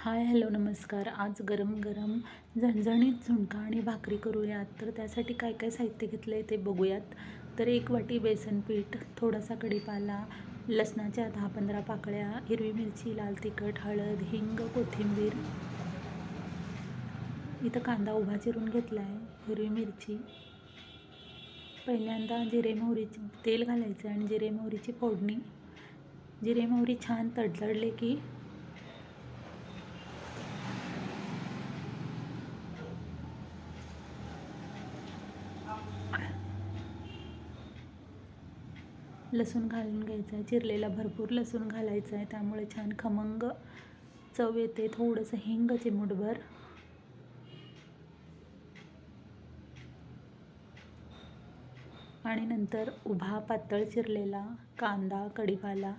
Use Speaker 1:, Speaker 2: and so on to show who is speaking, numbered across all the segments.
Speaker 1: Hi hello नमस्कार. आज गरम गरम झणझणीत झुणका आणि भाकरी करूयात. तर त्यासाठी काय काय साहित्य घेतलं आहे ते बघूयात. तर 1 वाटी बेसन पीठ, थोडासा कढीपाला, लसणाच्या 10-15 पाकळ्या, हिरवी मिरची, लाल तिखट, हळद, हिंग, कोथिंबीर. इथं कांदा उभा चिरून घेतला आहे, हिरवी मिरची. पहिल्यांदा जिरे मोहरीचे तेल घालायचं आणि जिरे मोहरीची फोडणी. जिरे मोहरी छान तडतडले की लसूण घालून घ्यायचं आहे. चिरलेला भरपूर लसूण घालायचा आहे, त्यामुळे छान खमंग चव येते. थोडंसं हिंग चिमूटभर. आणि नंतर उभा पातळ चिरलेला कांदा, कढीपाला,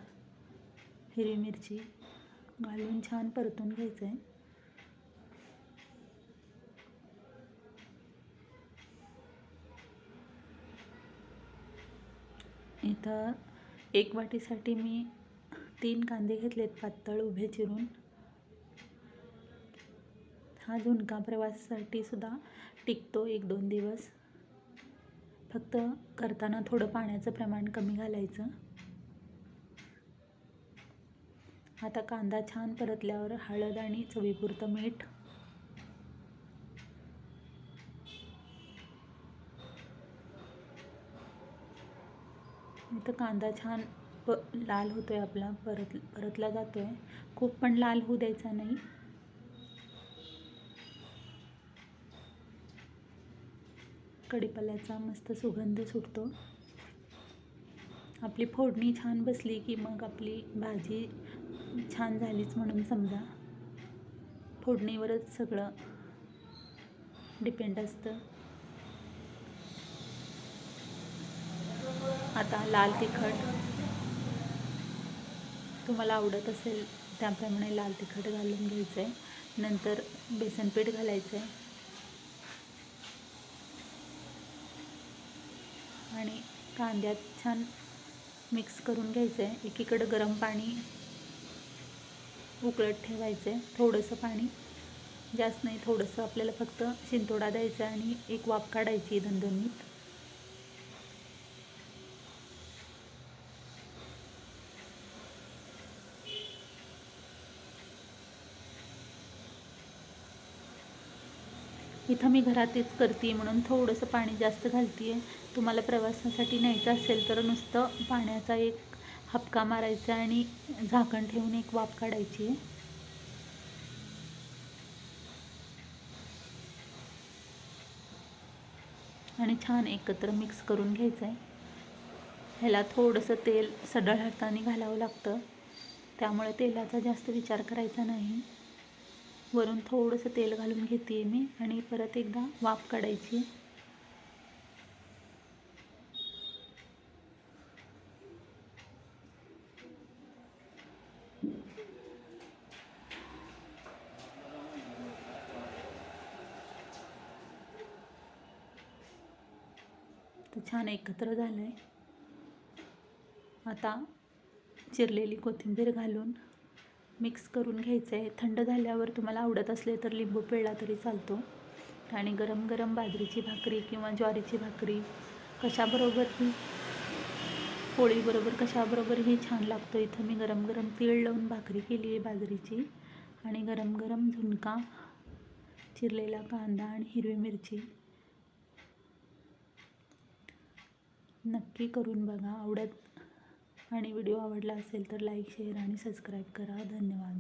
Speaker 1: हिरवी मिरची घालून छान परतून घ्यायचं आहे. इथं 1 वाटीसाठी मी 3 कांदे घेतलेत पातळ उभे चिरून. हा झुणका प्रवासासाठी सुद्धा टिकतो 1-2 दिवस. फक्त करताना थोडं पाण्याचं प्रमाण कमी घालायचं. आता कांदा छान परतल्यावर हळद आणि चवीपुरतं मीठ. इथं कांदा छान लाल होतोय आपला, परतला जातोय. खूप पण लाल होऊ द्यायचा नाही. कढीपाल्याचा मस्त सुगंध सुटतो. आपली फोडणी छान बसली की मग आपली भाजी छान झालीच म्हणून समजा. फोडणीवरच सगळं डिपेंड असतं. आता लाल तिखट, तुम्हाला आवडत असेल त्याप्रमाणे लाल तिखट घालून घ्यायचं आहे. नंतर बेसन पीठ घालायचं आहे आणि कांद्यात छान मिक्स करून घ्यायचं आहे. एकीकडं गरम पाणी उकळत ठेवायचं आहे. थोडंसं पाणी, जास्त नाही, थोडंसं. आपल्याला फक्त शिंतोडा द्यायचा आणि एक वाफ काढायची दणदणीत. इथं मी घरातच करते म्हणून थोडंसं पाणी जास्त घालते आहे. तुम्हाला प्रवासासाठी न्यायचं असेल तर नुसतं पाण्याचा एक हपका मारायचा आणि झाकण ठेवून एक वाफ काढायची आहे. आणि छान एकत्र मिक्स करून घ्यायचं आहे. ह्याला थोडंसं तेल सढळ हाताने घालावं लागतं, त्यामुळे तेलाचा जास्त विचार करायचा नाही. वरून थोडंसं तेल घालून घेते मी आणि परत एकदा वाफ काढायची. तर छान एकत्र झालं आहे. आता चिरलेली कोथिंबीर घालून मिक्स करून घ्यायचं आहे. थंड झाल्यावर तुम्हाला आवडत असले तर लिंबू पिळला तरी चालतो. आणि गरम गरम बाजरीची भाकरी किंवा ज्वारीची भाकरी कशाबरोबरही, पोळीबरोबर कशाबरोबरही छान लागतो. इथं मी गरम गरम तीळ लावून भाकरी केली आहे बाजरीची आणि गरम गरम झुणका, चिरलेला कांदा आणि हिरवी मिरची. नक्की करून बघा. आणि व्हिडिओ आवडला असेल तर लाईक, शेअर आणि सबस्क्राईब करा. धन्यवाद.